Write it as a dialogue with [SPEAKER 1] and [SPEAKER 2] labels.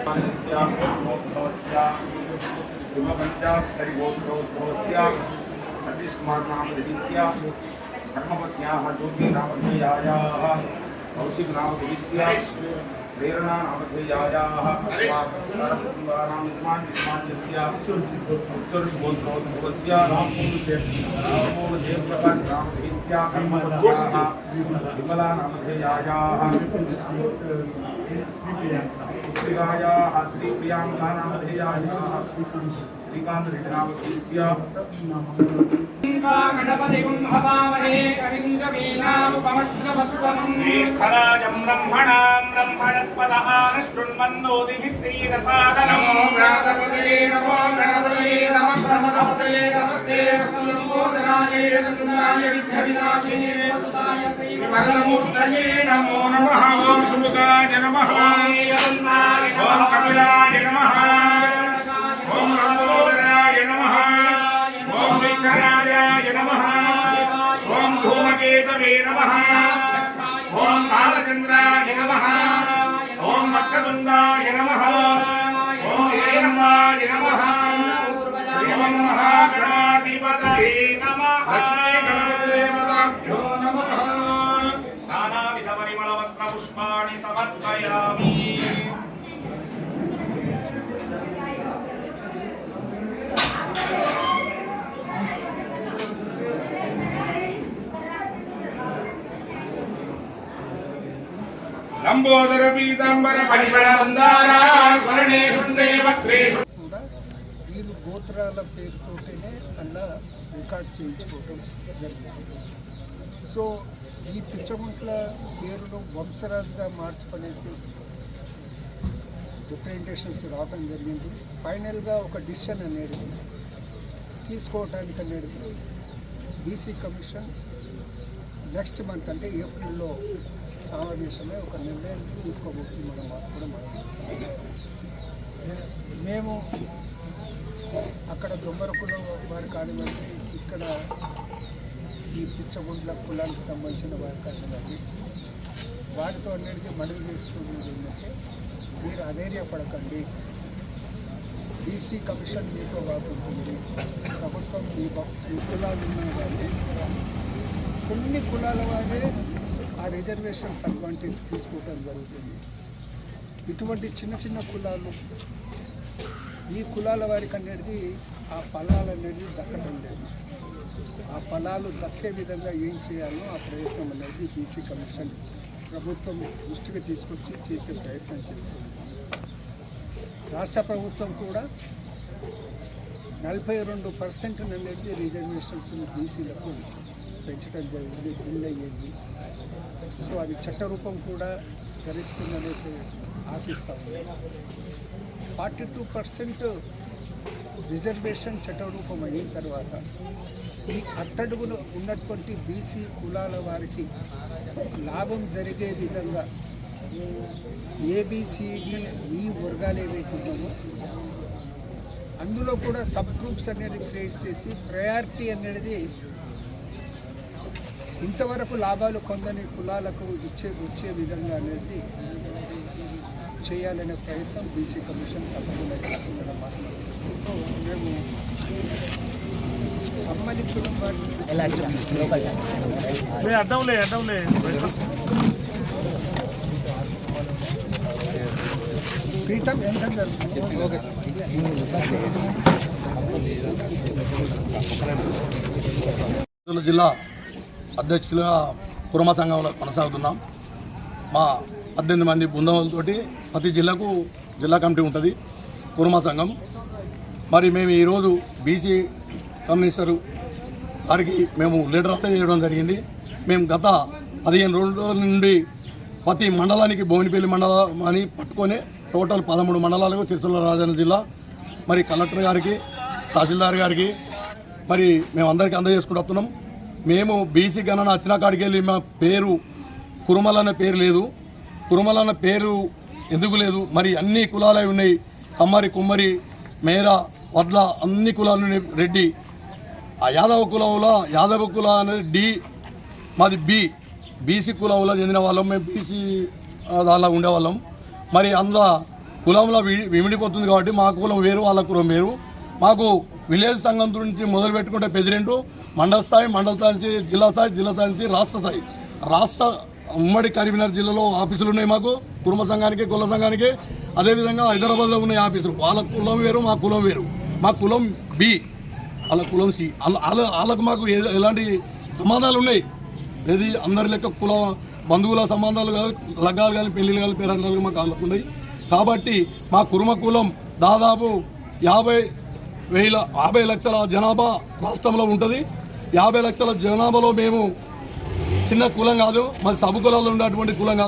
[SPEAKER 1] कौशिक नाम प्रेरणा नामधेयायाः नाम निर्माण्यस्य उच्चर्षगोत्रोद्भवस्य जयप्रकाश नामधेयस्य कर्मपत्न्याः विमला नामधेयायाः श्रीप्रियायाः श्रीप्रियांका नामधेयायाः श्रीकांत नामधेयस्य गणपतिं हवामहे कविं कवीनामुपमश्रवसुतमं ज्येष्ठराजं ब्रह्मणां ब्रह्मणस्पदः शृण्वन्नोतिभिः व्यासपतये नमो गणपतये नमः प्रमदपतये नमस्ते नमोदराय नन्दनाय विद्याविनाशिने वसुताय श्रीमहामूर्तये नमो नमः ओम शुभकाय नमः ओम कपिलाय नमः ओम लंबोदराय नमः ओम विघ्नराजाय नमः ओम धूमकेतवे नमः ओम बालचंद्राय नमः ओम मक्कतुंडाय नमः ओम हेरमाय नमः ओम महागणाधिपतये नमः लक्ष्मी गणपतिदेवताभ्यो नमः नानाविध परिमलवत्र पुष्पाणि समर्पयामि लंबोदर पीतांबर परिमళ మందారా స్వర్ణేషుండే వక్త్రేషు
[SPEAKER 2] కూడా వీళ్ళు గోత్రాల పేరుతోటనే అలా రికార్డ్ చేయించుకోవటం జరిగింది. సో ఈ పిచ్చగుంట్ల పేరును వంశరాజుగా మార్చుకునేసి రిప్రజెంటేషన్స్ రావడం జరిగింది. ఫైనల్గా ఒక డిసిషన్ అనేది తీసుకోవటానికి అనేది బీసీ కమిషన్ నెక్స్ట్ మంత్ అంటే ఏప్రిల్లో సమావేశమే ఒక నిర్ణయం తీసుకోబోతుంది. మేము అక్కడ దొంగర కులం వారి కానివ్వండి, ఇక్కడ ఈ పిచ్చగుండ్ల కులానికి సంబంధించిన వారి కానివ్వండి, వాటితో అన్నిటికీ మనవి చేస్తున్నది ఏంటంటే మీరు అధైర్యపడకండి. బీసీ కమిషన్ మీతో బాగుంటుంది, ప్రభుత్వం మీ కులాలు ఉన్నాయి కానీ కొన్ని కులాల వారే ఆ రిజర్వేషన్స్ అడ్వాంటేజ్ తీసుకోవడం జరుగుతుంది. ఇటువంటి చిన్న చిన్న కులాలు ఈ కులాల వారికి అనేది ఆ ఫలాలు అనేది దక్కడం లేదు. ఆ ఫలాలు దక్కే విధంగా ఏం చేయాలో ఆ ప్రయత్నం అనేది బీసీ కమిషన్ ప్రభుత్వం దృష్టికి తీసుకొచ్చి చేసే ప్రయత్నం చేస్తుంది. రాష్ట్ర ప్రభుత్వం కూడా 42% అనేది రిజర్వేషన్స్ బీసీలకు పెంచడం జరిగింది, బిల్ అయ్యింది. సో అది చట్టరూపం కూడా ధరిస్తుందనేసి ఆశిస్తాము. 42% రిజర్వేషన్ చట్టరూపం అయిన తర్వాత ఈ అట్టడుగులు ఉన్నటువంటి బీసీ కులాల వారికి లాభం జరిగే విధంగా ఏబిసిడి ఈ వర్గాలు ఏవైతే ఉన్నామో అందులో కూడా సబ్ గ్రూప్స్ అనేది క్రియేట్ చేసి ప్రయారిటీ అనేది ఇంతవరకు లాభాలు పొందని కులాలకు వచ్చే విధంగా అనేది చేయాలనే ప్రయత్నం బీసీ కమిషన్ తప్పకుండా చేస్తున్న మేము అమ్మని కులం వారిని ప్రీతం ఏంటంటే
[SPEAKER 3] జిల్లా అధ్యక్షులుగా కుర్మ సంఘంలో కొనసాగుతున్నాం. మా 18 మంది బృందాలతోటి ప్రతి జిల్లాకు జిల్లా కమిటీ ఉంటుంది కుర్మ సంఘం. మరి మేము ఈరోజు బీసీ కమిషనరు వారికి మేము లెటర్ అప్లై చేయడం జరిగింది. మేము గత 15 రోజుల నుండి ప్రతి మండలానికి భువనపల్లి మండలం అని పట్టుకొని టోటల్ 13 మండలాలకు చిత్తూరు రాజన్న జిల్లా మరి కలెక్టర్ గారికి తహసీల్దార్ గారికి మరి మేము అందరికీ అందజేసుకుంటూ వస్తున్నాం. మేము బీసీ గణన వచ్చిన కాడికి వెళ్ళి మా పేరు కురుమల అనే పేరు లేదు. కురుమల అన్న పేరు ఎందుకు లేదు? మరి అన్ని కులాలు ఉన్నాయి, కమ్మరి కుమ్మరి మేర వడ్ల అన్ని కులాలు రెడ్డి. ఆ యాదవ కులంలో యాదవ కుల అనేది డి, మాది బి, బీసీ కులంలో చెందిన వాళ్ళం. మేము బీసీ దానిలో ఉండేవాళ్ళం. మరి అందులో కులంలో విమిడిపోతుంది కాబట్టి మా కులం వేరు, వాళ్ళ కులం వేరు. మాకు విలేజ్ సంఘం నుంచి మొదలు పెట్టుకుంటే ప్రెసిడెంట్, మండల స్థాయి, మండల స్థాయి నుంచి జిల్లా స్థాయి, జిల్లా స్థాయి నుంచి రాష్ట్ర స్థాయి. రాష్ట్ర ఉమ్మడి కరీంనగర్ జిల్లాలో ఆఫీసులు ఉన్నాయి మాకు, కుర్మ సంఘానికి, కుల సంఘానికి. అదేవిధంగా హైదరాబాద్లో ఉన్న ఆఫీసులు. వాళ్ళ కులం వేరు, మా కులం వేరు. మా కులం బి, వాళ్ళ కులం సి. వాళ్ళకు మాకు ఎలాంటి సంబంధాలు ఉన్నాయి? ఏది అందరి లెక్క కుల బంధువుల సంబంధాలు కానీ, లగ్గాలు కానీ, పెళ్లిళ్ళు కానీ, పేరంటాలు మాకు వాళ్ళకు ఉన్నాయి. కాబట్టి మా కుర్మ కులం దాదాపు 50 లక్షల జనాభా రాష్ట్రంలో ఉంటుంది. 50 లక్షల జనాభాలో మేము చిన్న కులం కాదు, మరి సబ్ కులాల్లో ఉండేటువంటి కులం కాదు.